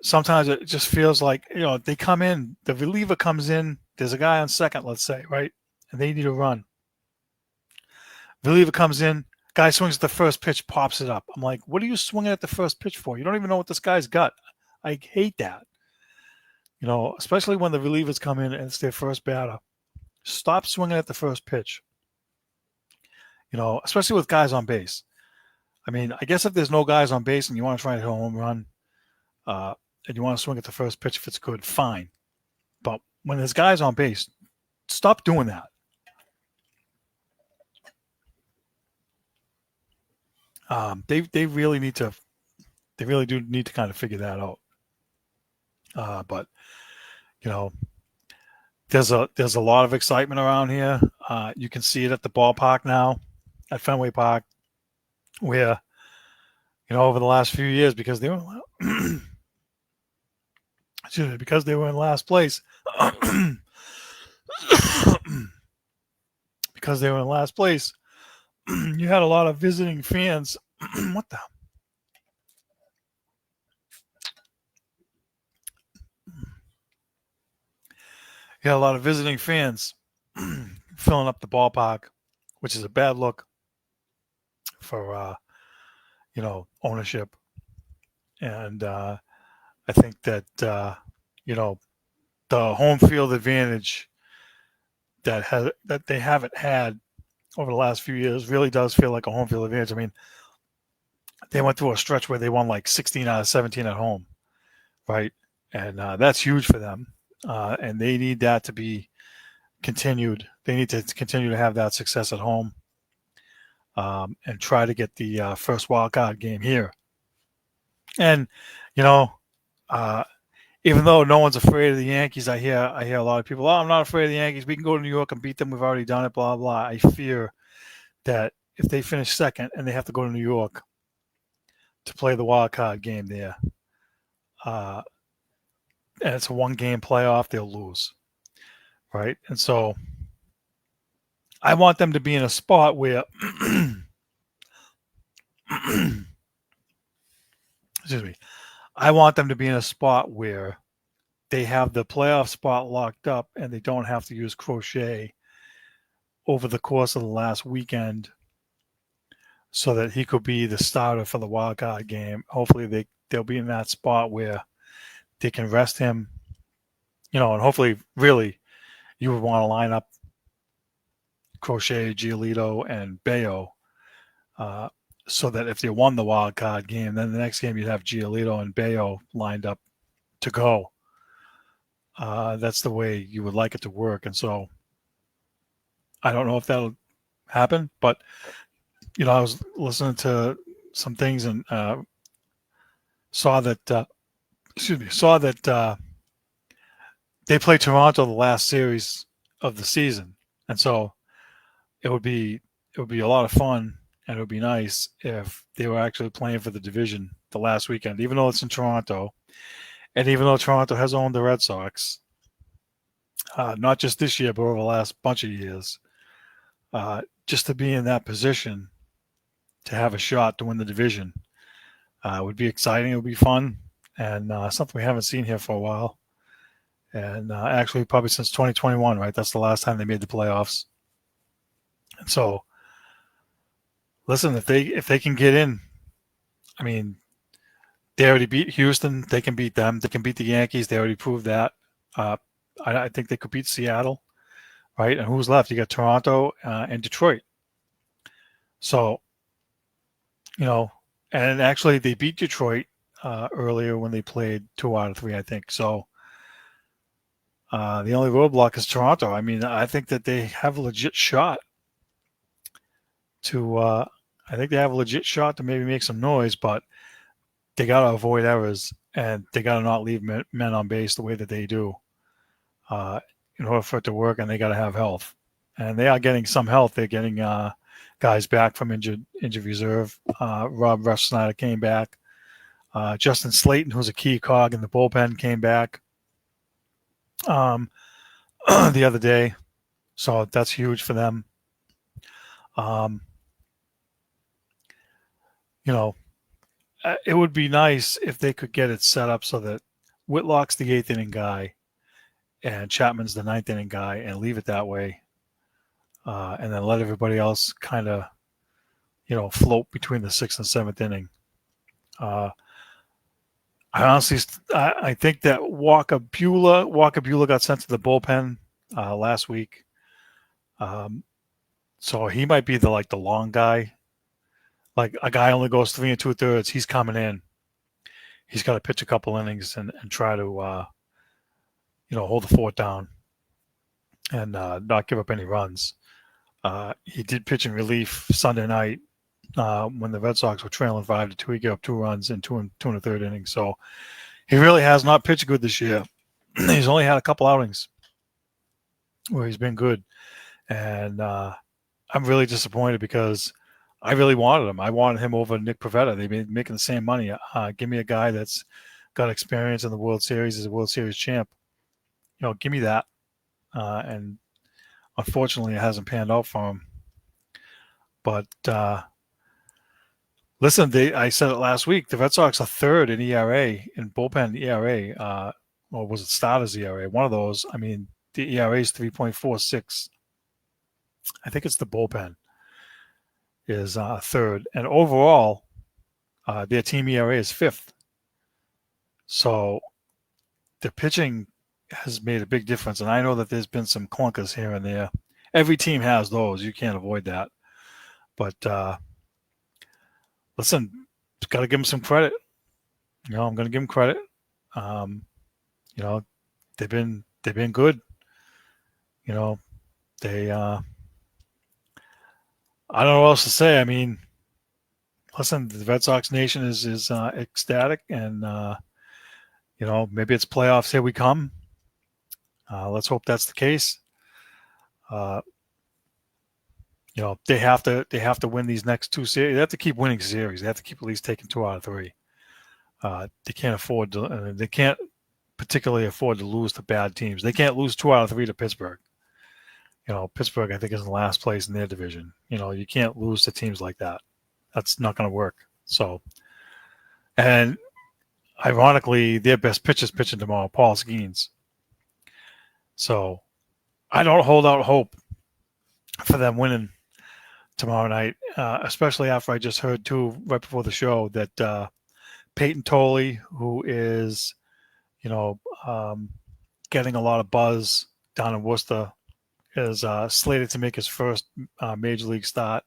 sometimes it just feels like they come in, the reliever comes in, there's a guy on second, let's say, right, and they need a run. Reliever comes in, guy swings at the first pitch, pops it up. I'm like, what are you swinging at the first pitch for? You don't even know what this guy's got. I hate that. Especially when the relievers come in and it's their first batter. Stop swinging at the first pitch. Especially with guys on base. I mean, I guess if there's no guys on base and you want to try to hit a home run, and you want to swing at the first pitch if it's good, fine. But when there's guys on base, stop doing that. They really need to. They really do need to kind of figure that out. But you know, there's a lot of excitement around here. You can see it at the ballpark now, at Fenway Park, where over the last few years because they were excuse me, because they were in last place. Because they were in last place, you had a lot of visiting fans. What the? You had a lot of visiting fans filling up the ballpark, which is a bad look for ownership. And I think that the home field advantage that they haven't had over the last few years really does feel like a home field advantage. I mean, they went through a stretch where they won like 16 out of 17 at home, right? And that's huge for them. And they need that to be continued. They need to continue to have that success at home, and try to get the first wild card game here. And you know, uh, even though no one's afraid of the Yankees, I hear a lot of people, oh, I'm not afraid of the Yankees. We can go to New York and beat them. We've already done it. Blah blah. I fear that if they finish second and they have to go to New York to play the wild card game there, uh, and it's a one-game playoff, they'll lose, right? And so I want them to be in a spot where excuse me. I want them to be in a spot where they have the playoff spot locked up and they don't have to use Crochet over the course of the last weekend so that he could be the starter for the wild card game. Hopefully they'll be in that spot where they can rest him, and hopefully really you would want to line up Crochet, Giolito, and Bayo, so that if they won the wild card game, then the next game you'd have Giolito and Bayo lined up to go. That's the way you would like it to work. And so I don't know if that'll happen, but I was listening to some things and saw that they played Toronto the last series of the season, and so it would be a lot of fun, and it would be nice if they were actually playing for the division the last weekend, even though it's in Toronto, and even though Toronto has owned the Red Sox, not just this year, but over the last bunch of years, just to be in that position to have a shot to win the division would be exciting. It would be fun, and something we haven't seen here for a while. And actually, probably since 2021, right? That's the last time they made the playoffs. And so, listen, if they can get in, I mean, they already beat Houston. They can beat them. They can beat the Yankees. They already proved that. I think they could beat Seattle, right? And who's left? You got Toronto and Detroit. So, and actually they beat Detroit earlier when they played 2 out of 3, I think. So the only roadblock is Toronto. I mean, I think that they have a legit shot to maybe make some noise, but they got to avoid errors and they got to not leave men on base the way that they do in order for it to work, and they got to have health. And they are getting some health. They're getting guys back from injured reserve. Rob Snyder came back. Justin Slayton, who's a key cog in the bullpen, came back the other day. So that's huge for them. It would be nice if they could get it set up so that Whitlock's the 8th inning guy and Chapman's the 9th inning guy, and leave it that way. And then let everybody else kind of, float between the 6th and 7th inning. I think that Walker Buehler got sent to the bullpen last week. So he might be the long guy. Like a guy only goes 3 2/3. He's coming in. He's got to pitch a couple innings and try to, hold the fort down and not give up any runs. He did pitch in relief Sunday night when the Red Sox were trailing 5-2. He gave up 2 runs in two and a third innings. So he really has not pitched good this year. He's only had a couple outings where he's been good. And I'm really disappointed because I really wanted him. I wanted him over Nick Pivetta. They've been making the same money. Give me a guy that's got experience in the World Series as a World Series champ. Give me that. And unfortunately, it hasn't panned out for him. But listen, I said it last week. The Red Sox are third in ERA, in bullpen ERA, or was it starters ERA? One of those. I mean, the ERA is 3.46. I think it's the bullpen is third. And overall, their team ERA is fifth. So the pitching has made a big difference. And I know that there's been some clunkers here and there. Every team has those. You can't avoid that. But listen, got to give them some credit. I'm going to give them credit. They've been good. They I don't know what else to say. I mean, listen, the Red Sox nation is ecstatic, and maybe it's playoffs. Here we come. Let's hope that's the case. They have to win these next 2 series. They have to keep winning series. They have to keep at least taking 2 out of 3. They can't afford to. They can't particularly afford to lose to bad teams. They can't lose 2 out of 3 to Pittsburgh. Pittsburgh, I think, is in last place in their division. You can't lose to teams like that. That's not going to work. So, and ironically, their best pitcher's pitching tomorrow, Paul Skeens. So, I don't hold out hope for them winning tomorrow night, especially after I just heard, too, right before the show, that Peyton Tolley, who is, getting a lot of buzz down in Worcester, is slated to make his first major league start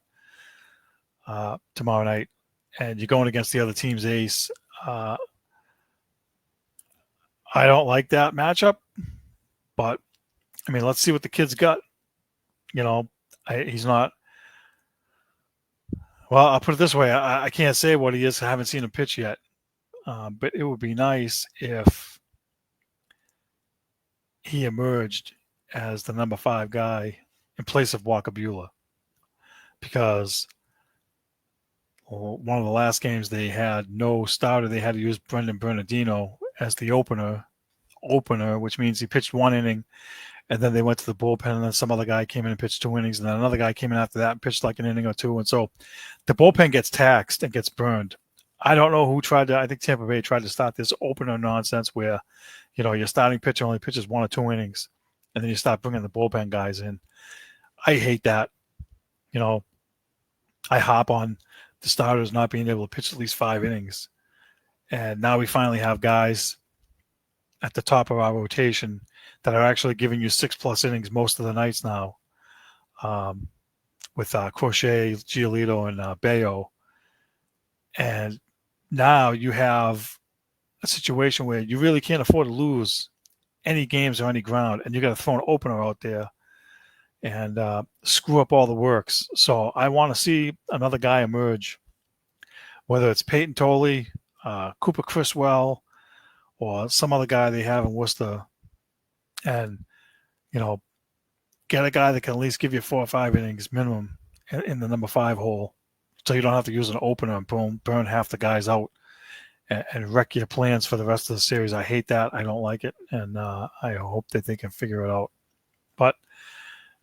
tomorrow night. And you're going against the other team's ace. I don't like that matchup, but I mean, let's see what the kid's got. He's not. Well, I'll put it this way: I can't say what he is. I haven't seen him pitch yet, but it would be nice if he emerged as the number 5 guy in place of Walker Buehler, because one of the last games they had no starter. They had to use Brendan Bernardino as the opener, which means he pitched 1 inning, and then they went to the bullpen, and then some other guy came in and pitched 2 innings, and then another guy came in after that and pitched like an inning or 2. And so the bullpen gets taxed and gets burned. I don't know who tried to – I think Tampa Bay tried to start this opener nonsense where, your starting pitcher only pitches 1 or 2 innings, and then you start bringing the bullpen guys in. I hate that. I hop on the starters not being able to pitch at least 5 innings. And now we finally have guys at the top of our rotation that are actually giving you 6+ innings most of the nights now, with Crochet, Giolito, and Bayo. And now you have a situation where you really can't afford to lose any games or any ground, and you got to throw an opener out there and screw up all the works. So I want to see another guy emerge, whether it's Peyton Tolley, Cooper Criswell, or some other guy they have in Worcester, and get a guy that can at least give you 4 or 5 innings minimum in the number 5 hole, so you don't have to use an opener and burn half the guys out and wreck your plans for the rest of the series. I hate that. I don't like it, and I hope that they can figure it out. But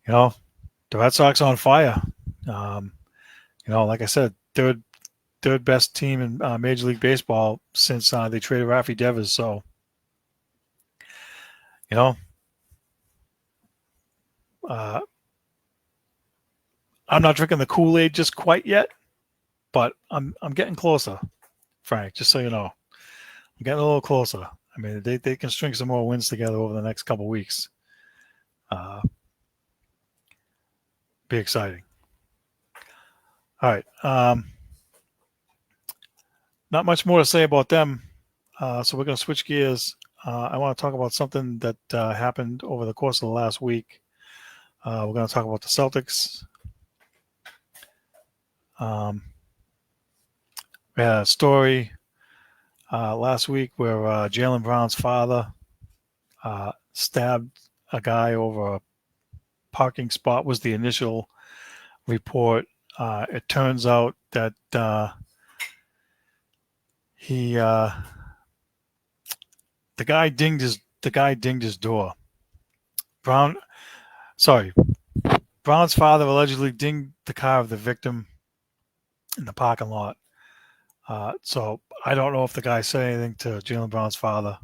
the Red Sox on fire. Like I said, third best team in Major League Baseball since they traded Rafi Devers. So, I'm not drinking the Kool-Aid just quite yet, but I'm getting closer, Frank, just so you know. I'm getting a little closer. I mean, they can string some more wins together over the next couple of weeks. Be exciting. All right. Not much more to say about them. So we're going to switch gears. I want to talk about something that happened over the course of the last week. We're going to talk about the Celtics. We had a story last week where Jaylen Brown's father stabbed a guy over a parking spot, was the initial report. It turns out that the guy dinged his door. Brown's father allegedly dinged the car of the victim in the parking lot. So I don't know if the guy said anything to Jaylen Brown's father,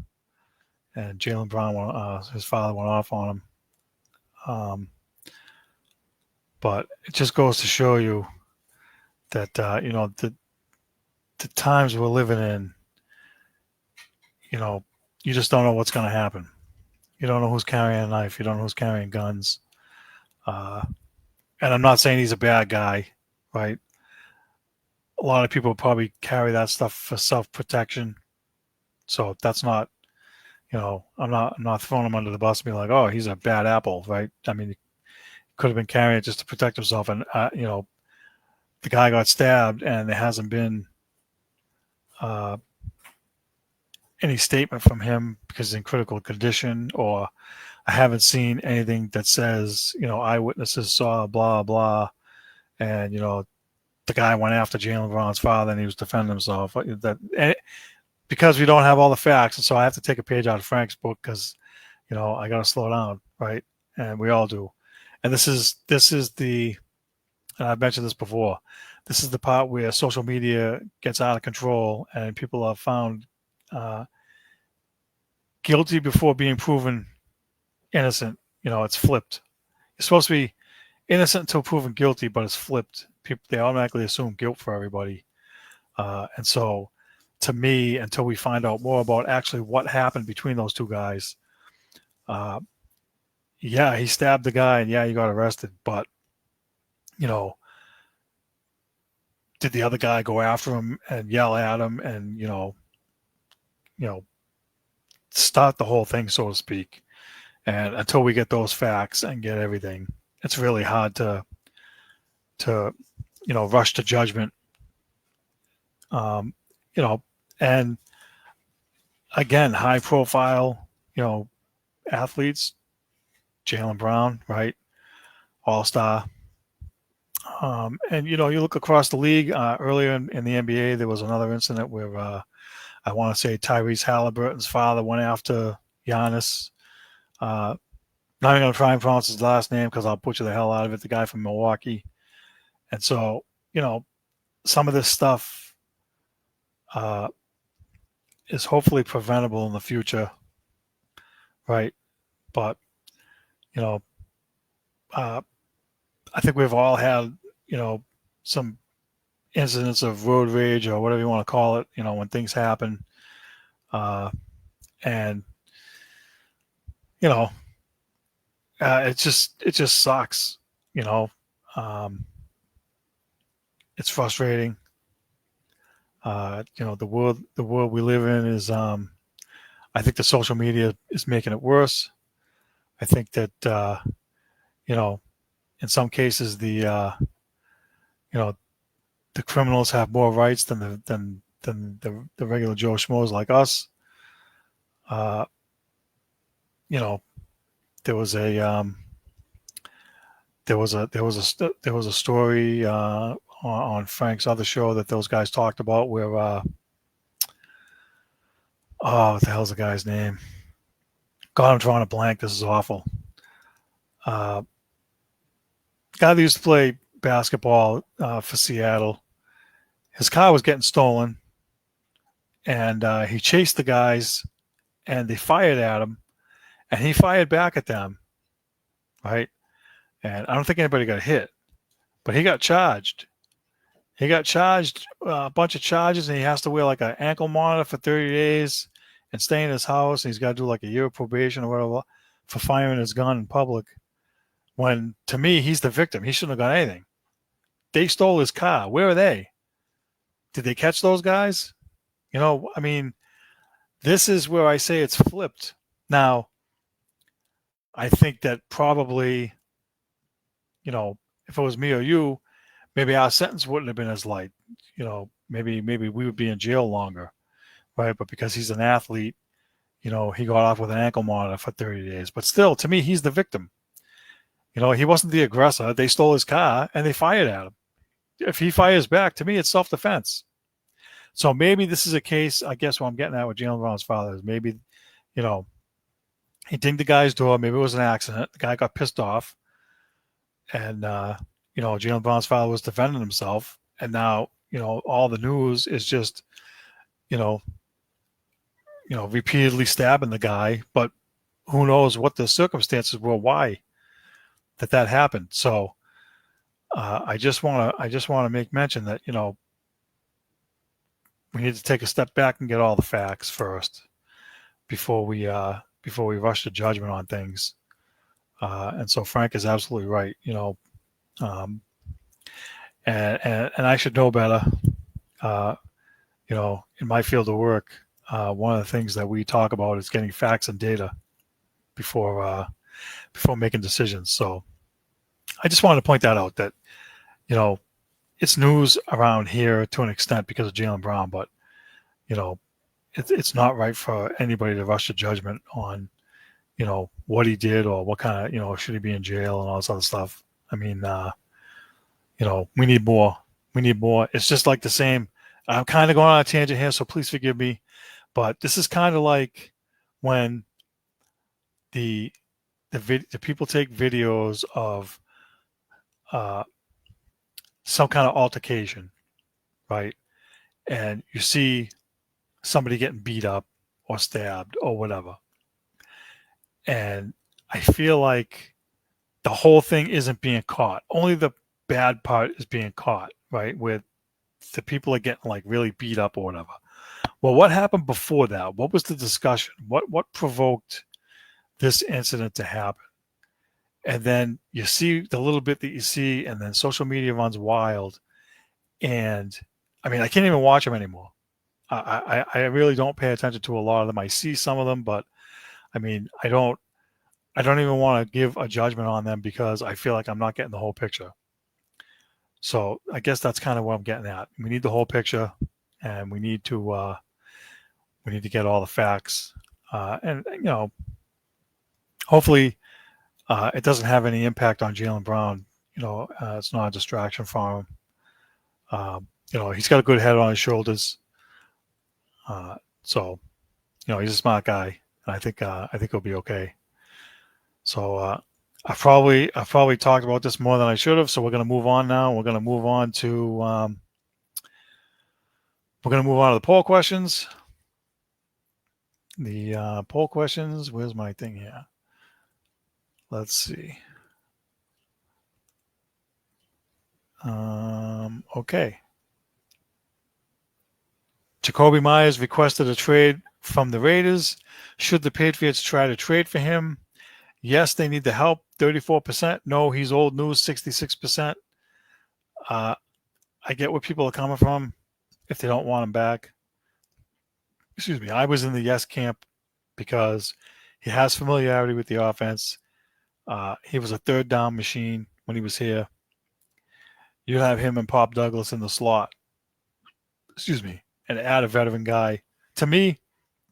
and Jaylen Brown, his father, went off on him. But it just goes to show you that the times we're living in, you just don't know what's going to happen. You don't know who's carrying a knife. You don't know who's carrying guns. And I'm not saying he's a bad guy, right? A lot of people probably carry that stuff for self-protection. So that's not, I'm not throwing him under the bus and be like, oh, he's a bad apple, right? I mean, he could have been carrying it just to protect himself. And, the guy got stabbed and there hasn't been any statement from him because he's in critical condition, or I haven't seen anything that says, eyewitnesses saw blah, blah. And, the guy went after Jaylen Brown's father and he was defending himself. Because we don't have all the facts. And so I have to take a page out of Frank's book because, I got to slow down, right? And we all do. And this is the, and I've mentioned this before, this is the part where social media gets out of control and people are found guilty before being proven innocent. It's flipped. You're supposed to be innocent until proven guilty, but it's flipped. People, they automatically assume guilt for everybody. And so, to me, until we find out more about actually what happened between those two guys, yeah, he stabbed the guy and yeah, he got arrested. But, did the other guy go after him and yell at him and, start the whole thing, so to speak? And until we get those facts and get everything, it's really hard to rush to judgment. And again, high profile, athletes, Jaylen Brown, right? All-star. And, you look across the league, earlier in the NBA, there was another incident where I want to say Tyrese Halliburton's father went after Giannis. Not even going to try and pronounce his last name because I'll butcher the hell out of it, the guy from Milwaukee. And so, some of this stuff is hopefully preventable in the future, right? But, I think we've all had, some incidents of road rage or whatever you want to call it, when things happen. And, it just sucks, it's frustrating. The world we live in is, I think the social media is making it worse. I think that, in some cases the criminals have more rights than the regular Joe Schmoes like us. There was a story on Frank's other show that those guys talked about where what the hell's the guy's name? God, I'm drawing a blank. This is awful. Guy that used to play basketball for Seattle. His car was getting stolen, and he chased the guys, and they fired at him, and he fired back at them, right? And I don't think anybody got hit, but he got charged. He got charged a bunch of charges, and he has to wear like an ankle monitor for 30 days and stay in his house. And he's got to do like a year of probation or whatever for firing his gun in public. When, to me, he's the victim. He shouldn't have got anything. They stole his car. Where are they? Did they catch those guys? I mean, this is where I say it's flipped. Now, I think that probably, if it was me or you, maybe our sentence wouldn't have been as light. Maybe we would be in jail longer, right? But because he's an athlete, he got off with an ankle monitor for 30 days. But still, to me, he's the victim. He wasn't the aggressor. They stole his car and they fired at him. If he fires back, to me, it's self-defense. So maybe this is a case, I guess what I'm getting at with Jaylen Brown's father is maybe, he dinged the guy's door. Maybe it was an accident. The guy got pissed off. And, Jaylen Brown's father was defending himself. And now, all the news is just, repeatedly stabbing the guy. But who knows what the circumstances were, why that happened. So I just want to make mention that, we need to take a step back and get all the facts first before we rush to judgment on things. And so Frank is absolutely right, and I should know better. In my field of work, one of the things that we talk about is getting facts and data before making decisions. So I just wanted to point that out, that, it's news around here to an extent because of Jaylen Brown, but, it's not right for anybody to rush to judgment on, what he did or what kind of, should he be in jail and all this other stuff. I mean, we need more. We need more. It's just like the same. I'm kind of going on a tangent here, so please forgive me. But this is kind of like when the people take videos of some kind of altercation, right? And you see somebody getting beat up or stabbed or whatever. And I feel like the whole thing isn't being caught. Only the bad part is being caught, right? Where the people are getting like really beat up or whatever. Well, what happened before that? What was the discussion? What provoked this incident to happen? And then you see the little bit that you see, and then social media runs wild. And I mean, I can't even watch them anymore. I really don't pay attention to a lot of them. I see some of them, but I mean, I don't even want to give a judgment on them because I feel like I'm not getting the whole picture. So I guess that's kind of what I'm getting at. We need the whole picture, and we need to get all the facts, and hopefully it doesn't have any impact on Jaylen Brown. It's not a distraction for him. He's got a good head on his shoulders, so he's a smart guy, and I think he'll be okay. So I've probably talked about this more than I should have. So we're going to move on now. We're going to move on to the poll questions. The poll questions. Where's my thing here? Let's see. Okay. Jacoby Myers requested a trade from the Raiders. Should the Patriots try to trade for him? Yes, they need the help, 34%. No, he's old news, 66%. I get where people are coming from if they don't want him back. Excuse me. I was in the yes camp because he has familiarity with the offense. He was a third down machine when he was here. You have him and Pop Douglas in the slot. Excuse me. And add a veteran guy. To me,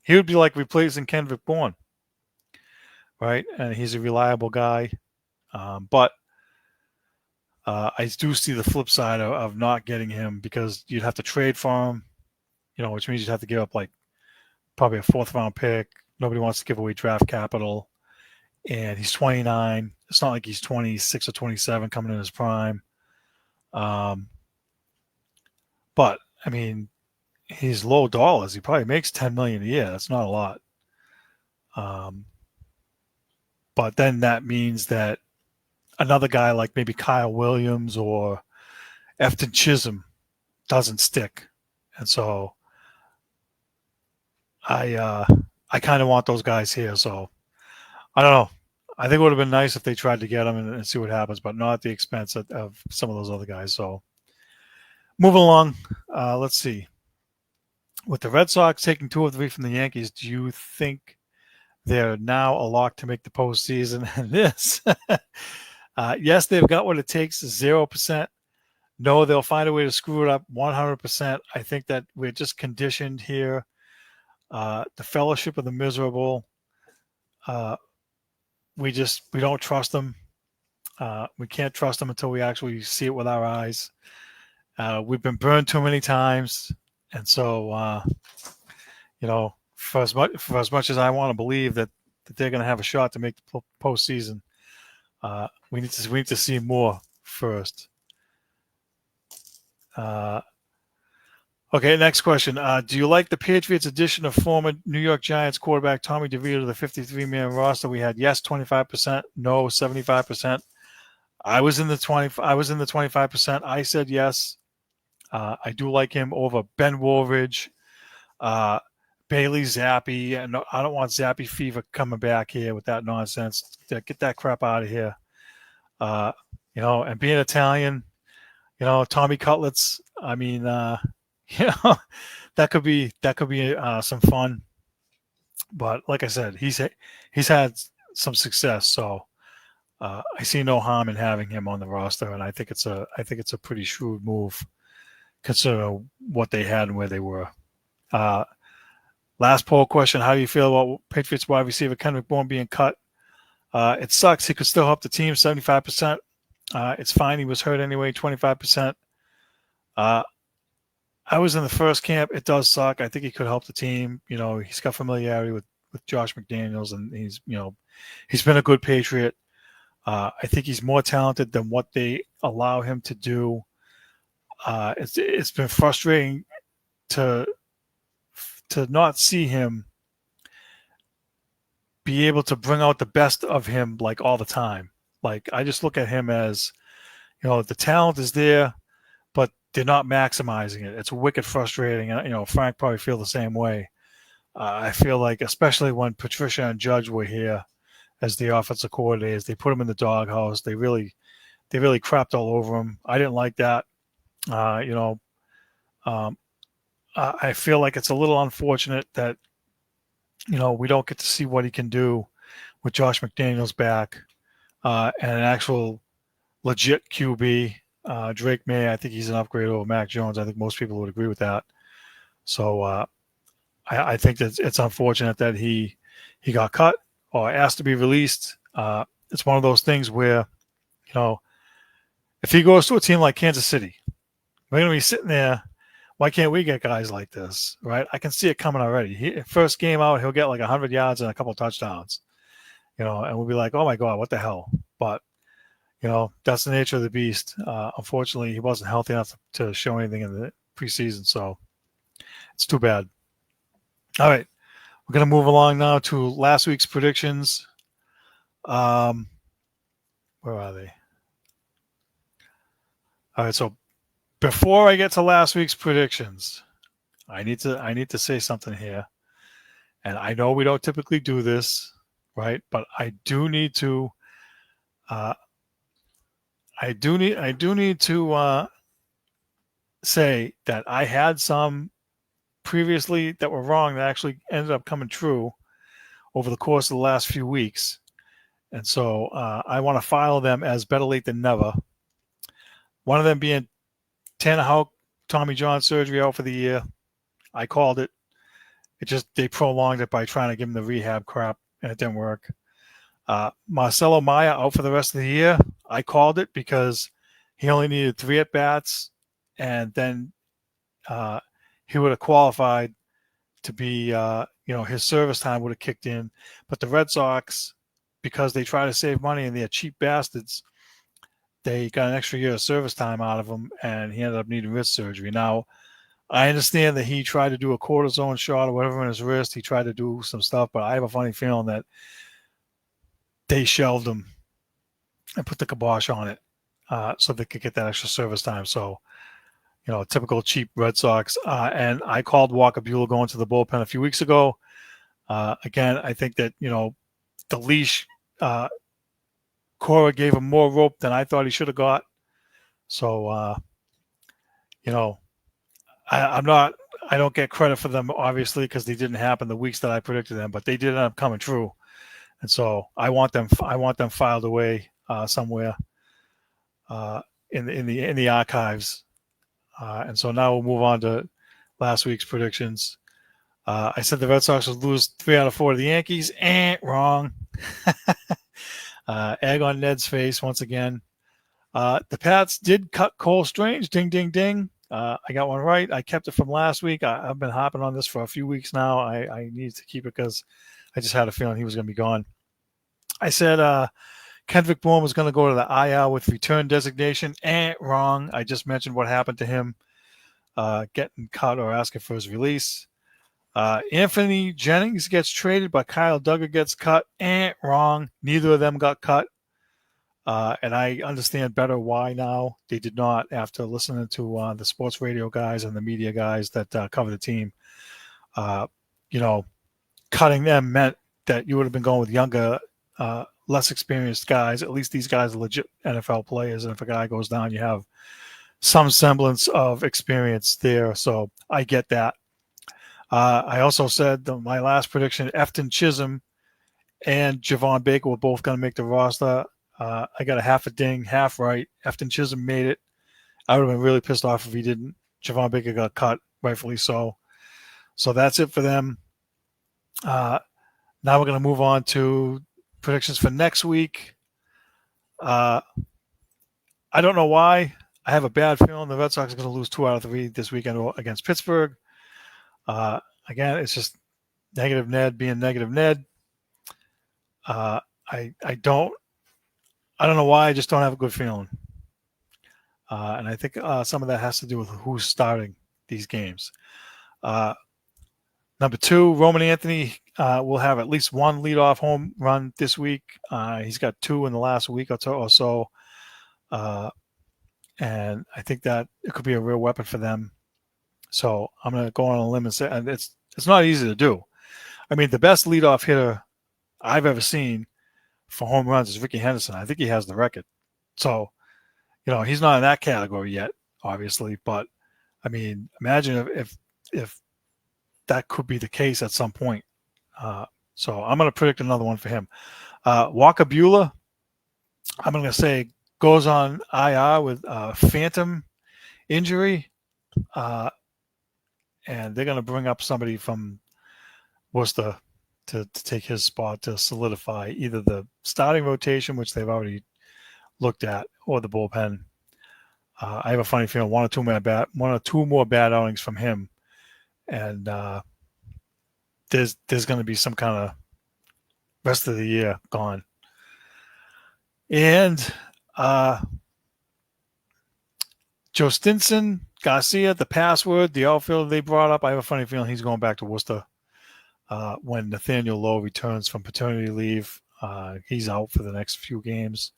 he would be like replacing Kendrick Bourne. Right? And he's a reliable guy. But I do see the flip side of not getting him because you'd have to trade for him, which means you'd have to give up like probably a 4th round pick. Nobody wants to give away draft capital. And he's 29. It's not like he's 26 or 27 coming in his prime. But, I mean, he's low dollars. He probably makes $10 million a year. That's not a lot. But then that means that another guy like maybe Kyle Williams or Efton Chisholm doesn't stick. And so I kind of want those guys here. So I don't know. I think it would have been nice if they tried to get him and see what happens, but not at the expense of some of those other guys. So moving along, let's see. With the Red Sox taking 2 of 3 from the Yankees, do you think they're now a lock to make the postseason? And this, yes, they've got what it takes, 0%. No, they'll find a way to screw it up 100%. I think that we're just conditioned here. The fellowship of the miserable. We don't trust them. We can't trust them until we actually see it with our eyes. We've been burned too many times, and so for as much as I want to believe that they're going to have a shot to make the postseason, we need to see more first. Okay, next question. Do you like the Patriots' addition of former New York Giants quarterback Tommy DeVito to the 53-man roster? We had yes 25%, no 75%. I was in the 25%. I said yes. I do like him over Ben Woolridge, Bailey Zappi, and I don't want Zappi fever coming back here with that nonsense. Get that crap out of here. And being Italian, Tommy Cutlets. I mean, that could be some fun. But like I said, he's had some success, so I see no harm in having him on the roster, and I think it's a pretty shrewd move considering what they had and where they were. Last poll question: how do you feel about Patriots wide receiver Kendrick Bourne being cut? It sucks. He could still help the team. 75%. It's fine. He was hurt anyway. 25%. I was in the first camp. It does suck. I think he could help the team. He's got familiarity with Josh McDaniels, and he's been a good Patriot. I think he's more talented than what they allow him to do. It's been frustrating to not see him be able to bring out the best of him like all the time. Like I just look at him as, the talent is there, but they're not maximizing it. It's wicked frustrating. And, Frank probably feel the same way. I feel like, especially when Patricia and Judge were here as the offensive coordinators, they put him in the doghouse. They really crapped all over him. I didn't like that. I feel like it's a little unfortunate that, we don't get to see what he can do with Josh McDaniels back and an actual legit QB. Drake May, I think he's an upgrade over Mac Jones. I think most people would agree with that. So I think that it's unfortunate that he got cut or asked to be released. It's one of those things where, if he goes to a team like Kansas City, we're going to be sitting there. Why can't we get guys like this, right? I can see it coming already. First game out, he'll get like 100 yards and a couple of touchdowns, and we'll be like, oh, my God, what the hell? But, that's the nature of the beast. Unfortunately, he wasn't healthy enough to show anything in the preseason, so it's too bad. All right, we're going to move along now to last week's predictions. Where are they? All right, so before I get to last week's predictions, I need to say something here. And I know we don't typically do this, right? But I do need to say that I had some previously that were wrong that actually ended up coming true over the course of the last few weeks. And so I want to file them as better late than never. One of them being Tannehill, Tommy John surgery out for the year. I called it. They prolonged it by trying to give him the rehab crap, and it didn't work. Marcelo Maia out for the rest of the year. I called it because he only needed 3 at-bats, and then he would have qualified to be, his service time would have kicked in. But the Red Sox, because they try to save money and they're cheap bastards, they got an extra year of service time out of him, and he ended up needing wrist surgery. Now, I understand that he tried to do a cortisone shot or whatever in his wrist. He tried to do some stuff, but I have a funny feeling that they shelved him and put the kibosh on it so they could get that extra service time. So, typical cheap Red Sox. And I called Walker Buehler going to the bullpen a few weeks ago. Again, I think that, the leash Cora gave him more rope than I thought he should have got. So, I don't get credit for them, obviously, because they didn't happen the weeks that I predicted them, but they did end up coming true. And so I want them filed away somewhere. in the archives. And so now we'll move on to last week's predictions. I said the Red Sox would lose 3 out of 4 to the Yankees. Wrong. Egg on Ned's face once again. The Pats did cut Cole Strange. Ding, ding, ding. I got one right. I kept it from last week. I've been hopping on this for a few weeks now. I needed to keep it because I just had a feeling he was going to be gone. I said Kendrick Bourne was going to go to the IL with return designation. Wrong. I just mentioned what happened to him getting cut or asking for his release. Anthony Jennings gets traded, but Kyle Duggar gets cut. Wrong. Neither of them got cut. And I understand better why now. They did not after listening to the sports radio guys and the media guys that cover the team. Cutting them meant that you would have been going with younger, less experienced guys. At least these guys are legit NFL players. And if a guy goes down, you have some semblance of experience there. So I get that. I also said my last prediction, Efton Chisholm and Javon Baker were both going to make the roster. I got a half a ding, half right. Efton Chisholm made it. I would have been really pissed off if he didn't. Javon Baker got cut, rightfully so. So that's it for them. Now we're going to move on to predictions for next week. I don't know why. I have a bad feeling the Red Sox are going to lose 2 out of 3 this weekend against Pittsburgh. Again, it's just negative Ned being negative Ned. I don't know why. I just don't have a good feeling. And I think some of that has to do with who's starting these games. Number 2, Roman Anthony will have at least one leadoff home run this week. He's got 2 in the last week or so. And I think that it could be a real weapon for them. So I'm going to go on a limb and say, and it's not easy to do. I mean, the best leadoff hitter I've ever seen for home runs is Ricky Henderson. I think he has the record. So, he's not in that category yet, obviously. But, I mean, imagine if that could be the case at some point. So I'm going to predict another one for him. Walker Buehler, I'm going to say, goes on IR with a phantom injury. And they're going to bring up somebody from Worcester to take his spot to solidify either the starting rotation, which they've already looked at, or the bullpen. I have a funny feeling one or two more bad outings from him, and there's going to be some kind of rest of the year gone. And Joe Stinson, Garcia, the password, the outfielder they brought up, I have a funny feeling he's going back to Worcester when Nathaniel Lowe returns from paternity leave. He's out for the next few games,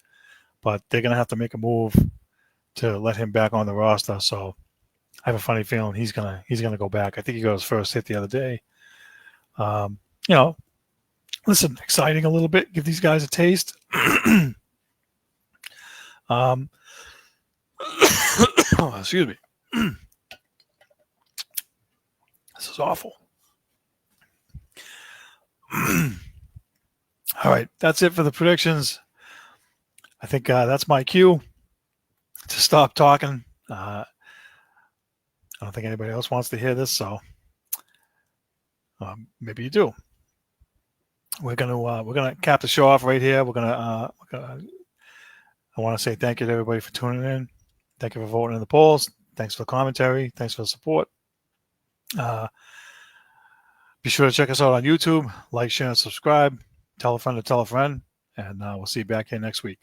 but they're going to have to make a move to let him back on the roster. So I have a funny feeling he's gonna go back. I think he got his first hit the other day. Listen, exciting a little bit. Give these guys a taste. Excuse me. This is awful. All right, that's it for the predictions. I think that's my cue to stop talking. I don't think anybody else wants to hear this, so maybe you do. We're gonna cap the show off right here. I want to say thank you to everybody for tuning in. Thank you for voting in the polls. Thanks for the commentary. Thanks for the support. Be sure to check us out on YouTube. Like, share, and subscribe. Tell a friend to tell a friend. And we'll see you back here next week.